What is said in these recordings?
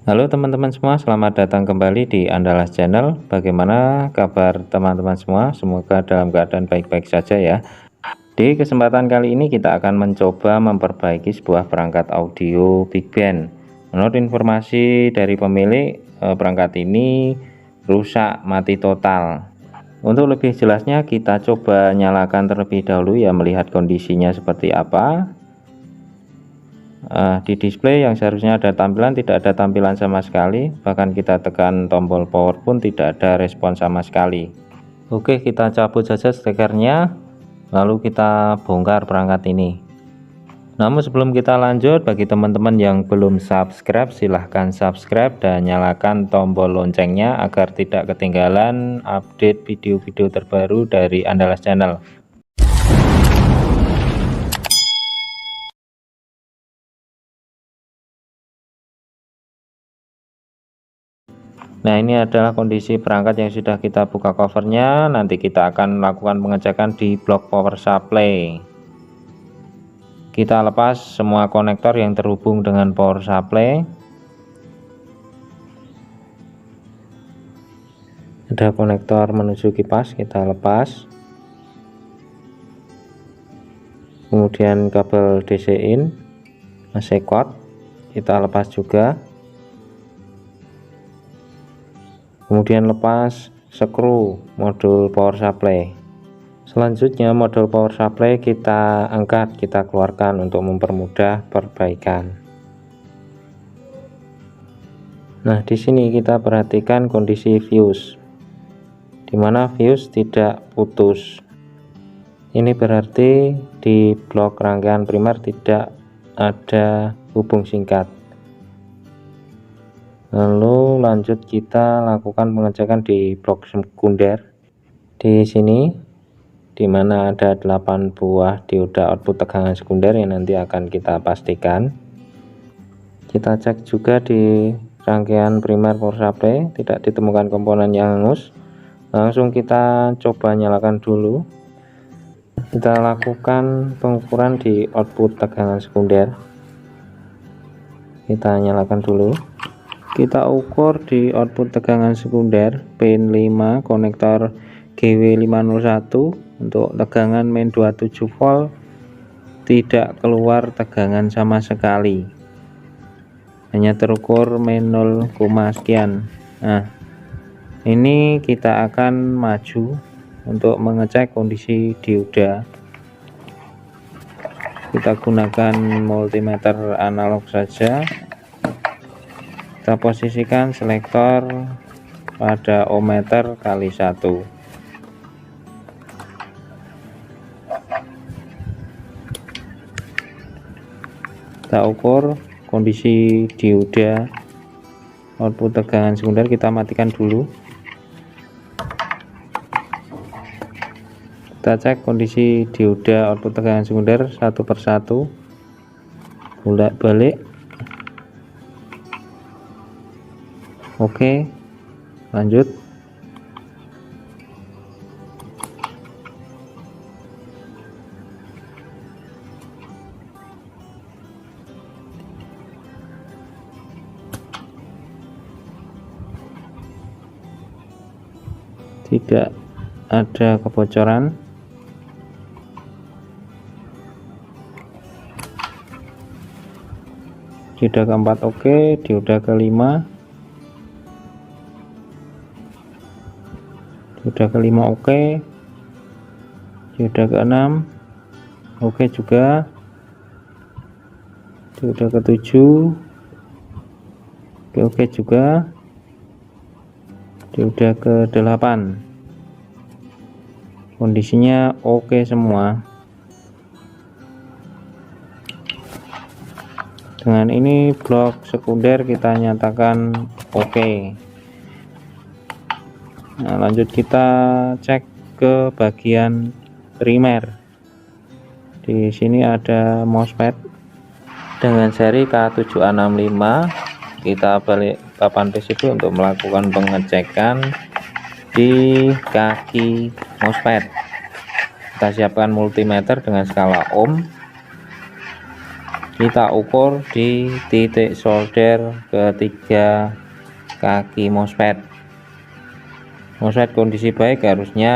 Halo teman-teman semua, selamat datang kembali di Andalas Channel. Bagaimana kabar teman-teman semua? Semoga dalam keadaan baik-baik saja ya. Di kesempatan kali ini kita akan mencoba memperbaiki sebuah perangkat audio Big Band. Menurut informasi dari pemilik, perangkat ini rusak, mati total. Untuk lebih jelasnya kita coba nyalakan terlebih dahulu ya, melihat kondisinya seperti apa. Di display yang seharusnya ada tampilan, tidak ada tampilan sama sekali, bahkan kita tekan tombol power pun tidak ada respon sama sekali. Oke, kita cabut saja stekernya, lalu kita bongkar perangkat ini. Namun sebelum kita lanjut, bagi teman-teman yang belum subscribe, silahkan subscribe dan nyalakan tombol loncengnya agar tidak ketinggalan update video-video terbaru dari Andalas Channel. Nah, ini adalah kondisi perangkat yang sudah kita buka covernya. Nanti kita akan melakukan pengecekan di blok power supply. Kita lepas semua konektor yang terhubung dengan power supply. Ada konektor menuju kipas, kita lepas. Kemudian kabel DC in, sekot, kita lepas juga. Kemudian lepas skru modul power supply. Selanjutnya modul power supply kita angkat, kita keluarkan untuk mempermudah perbaikan. Nah, di sini kita perhatikan kondisi fuse, di mana fuse tidak putus. Ini berarti di blok rangkaian primer tidak ada hubung singkat. Lalu lanjut kita lakukan pengecekan di blok sekunder. Di sini dimana ada 8 buah dioda output tegangan sekunder yang nanti akan kita pastikan. Kita cek juga di rangkaian primer power supply, tidak ditemukan komponen yang hangus. Langsung kita coba nyalakan dulu. Kita lakukan pengukuran di output tegangan sekunder. Kita nyalakan dulu. Kita ukur di output tegangan sekunder pin 5 konektor GW501 untuk tegangan main 27 volt, tidak keluar tegangan sama sekali, hanya terukur main 0, sekian. Nah, ini kita akan maju untuk mengecek kondisi dioda. Kita gunakan multimeter analog saja. Kita posisikan selektor pada ohmmeter kali 1. Kita ukur kondisi dioda output tegangan sekunder, kita matikan dulu. Kita cek kondisi dioda output tegangan sekunder satu persatu, bolak-balik. Oke, lanjut. Tidak ada kebocoran. Dioda keempat oke, dioda kelima. Dioda kelima oke, dioda keenam oke juga, dioda ketujuh oke juga, dioda ke-8 kondisinya oke semua. Dengan ini blok sekunder kita nyatakan oke. Nah, lanjut kita cek ke bagian primer. Di sini ada MOSFET dengan seri K7A65. Kita balik papan PCB untuk melakukan pengecekan di kaki MOSFET. Kita siapkan multimeter dengan skala ohm. kita ukur di titik solder ketiga kaki MOSFET. MOSFET kondisi baik harusnya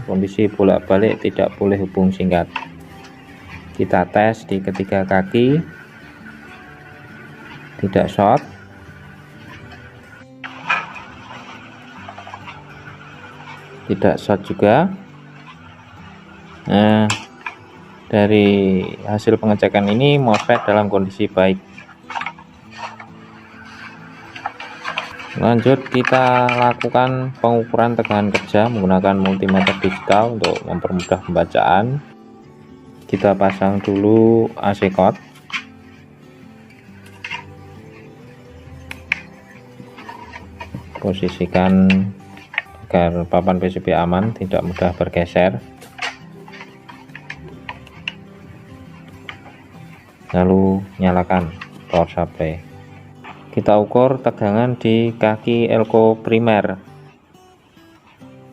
kondisi bolak-balik, tidak boleh hubung singkat. Kita tes di ketiga kaki, tidak short, tidak short juga. Nah, dari hasil pengecekan ini MOSFET dalam kondisi baik. Lanjut kita lakukan pengukuran tegangan kerja menggunakan multimeter digital untuk mempermudah pembacaan. Kita pasang dulu AC cord. Posisikan agar papan PCB aman, tidak mudah bergeser. Lalu nyalakan power supply. Kita ukur tegangan di kaki elko primer.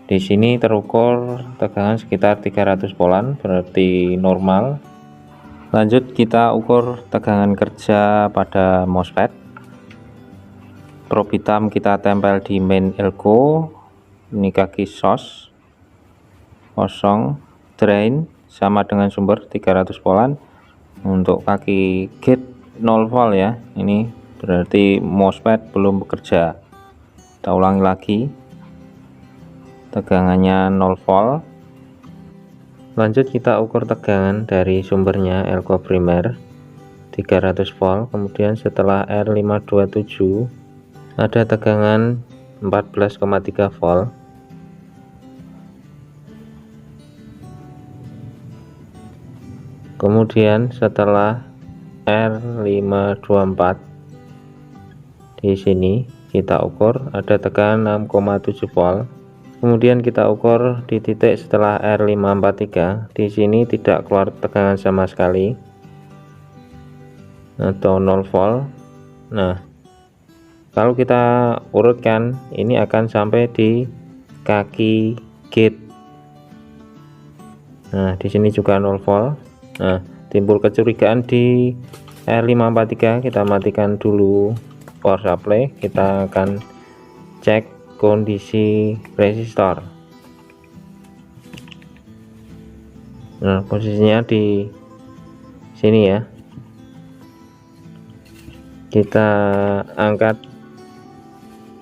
Di sini terukur tegangan sekitar 300 volt, berarti normal. Lanjut kita ukur tegangan kerja pada MOSFET. Probe hitam kita tempel di main elko. Ini kaki source kosong, drain sama dengan sumber 300 volt. Untuk kaki gate 0 volt ya, ini berarti MOSFET belum bekerja. Kita ulangi lagi, tegangannya 0 volt. Lanjut kita ukur tegangan dari sumbernya elko primer 300 volt. Kemudian setelah R527 ada tegangan 14,3 volt. Kemudian setelah R524 di sini kita ukur ada tegangan 6,7 volt. Kemudian kita ukur di titik setelah R543. Di sini tidak keluar tegangan sama sekali atau 0 volt. Nah, kalau kita urutkan ini akan sampai di kaki gate. Nah, di sini juga 0 volt. Nah, timbul kecurigaan di R543. Kita matikan dulu power supply, kita akan cek kondisi resistor. Nah, posisinya di sini ya. Kita angkat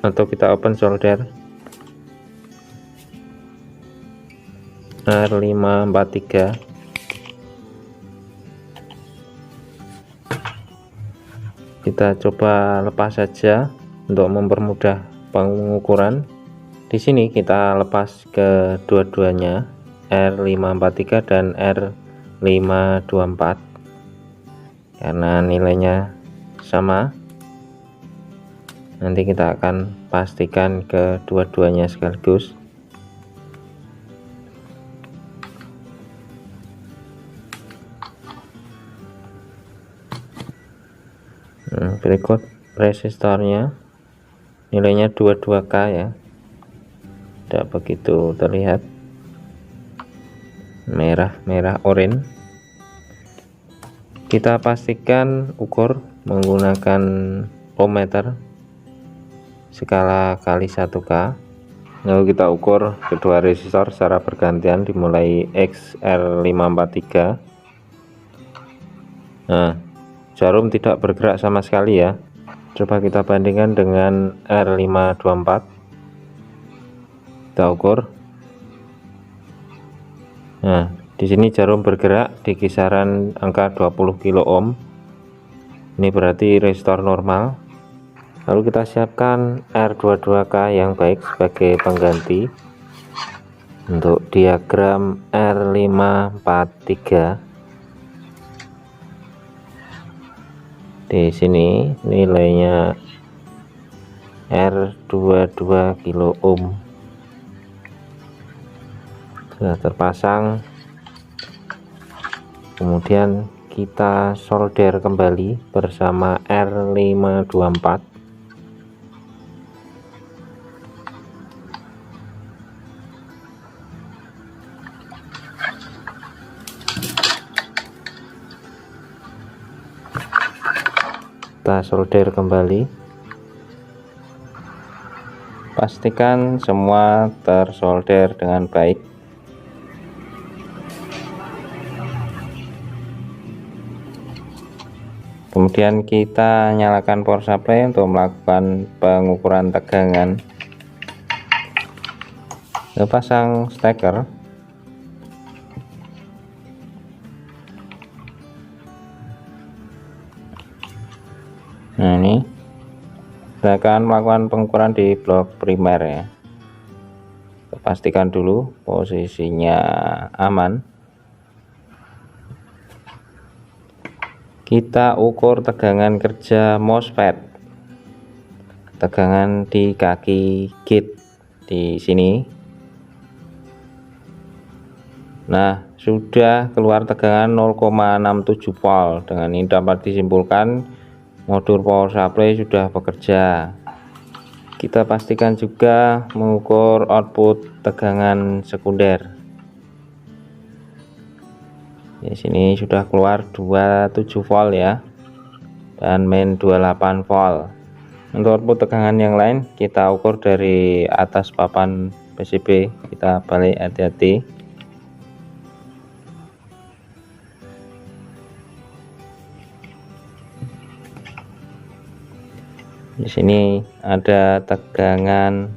atau kita open solder R543. Kita coba lepas saja untuk mempermudah pengukuran. Di sini kita lepas kedua-duanya, R543 dan R524, karena nilainya sama. Nanti kita akan pastikan kedua-duanya sekaligus. Berikut resistornya, nilainya 22K ya, tidak begitu terlihat, merah oranye. Kita pastikan ukur menggunakan ohmmeter skala kali 1K. Lalu kita ukur kedua resistor secara bergantian dimulai XR543. Nah, jarum tidak bergerak sama sekali ya. Coba kita bandingkan dengan R524. Kita ukur. Nah, di sini jarum bergerak di kisaran angka 20 kilo ohm. Ini berarti resistor normal. Lalu kita siapkan R22K yang baik sebagai pengganti untuk diagram R543. Di sini nilainya R22 kilo ohm sudah terpasang. Kemudian kita solder kembali bersama R524. solder kembali. Pastikan semua tersolder dengan baik. Kemudian kita nyalakan power supply untuk melakukan pengukuran tegangan. Kita pasang steker. Nah, ini kita akan melakukan pengukuran di blok primer ya. Kita pastikan dulu posisinya aman. Kita ukur tegangan kerja MOSFET, tegangan di kaki gate di sini. Nah, sudah keluar tegangan 0,67 volt. Dengan ini dapat disimpulkan modul power supply sudah bekerja. Kita pastikan juga mengukur output tegangan sekunder. Di sini sudah keluar 27 volt ya, dan main 28 volt. Untuk output tegangan yang lain kita ukur dari atas papan PCB. Kita balik, hati-hati. Di sini ada tegangan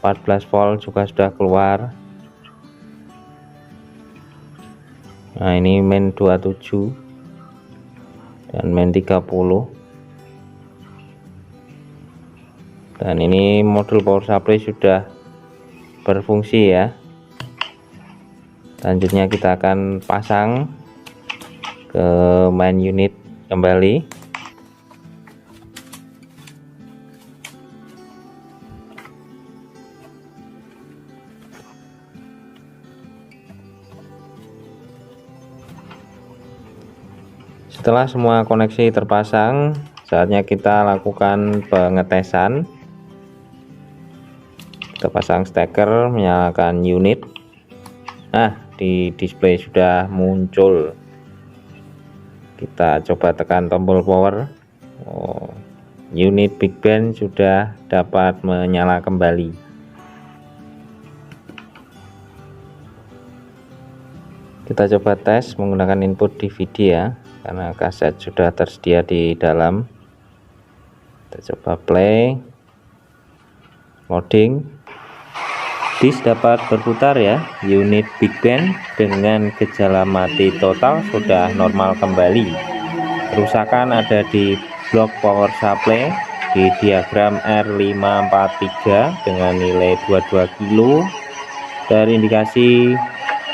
14 volt juga sudah keluar. Nah, ini main 27 dan main 30. Dan ini modul power supply sudah berfungsi ya. Selanjutnya kita akan pasang ke main unit kembali. Setelah semua koneksi terpasang, saatnya kita lakukan pengetesan. Kita pasang steker, menyalakan unit. Nah, di display sudah muncul. Kita coba tekan tombol power. Unit Big Band sudah dapat menyala kembali. Kita coba tes menggunakan input DVD ya, karena kaset sudah tersedia di dalam. Kita coba play, loading. Disk dapat berputar ya. Unit Big Band dengan gejala mati total sudah normal kembali. Kerusakan ada di blok power supply di diagram R543 dengan nilai 22 kilo dari indikasi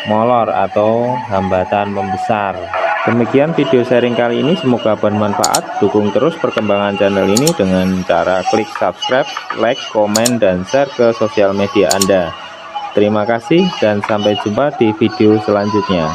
molor atau hambatan membesar. Demikian video sharing kali ini, semoga bermanfaat. Dukung terus perkembangan channel ini dengan cara klik subscribe, like, komen, dan share ke sosial media Anda. Terima kasih dan sampai jumpa di video selanjutnya.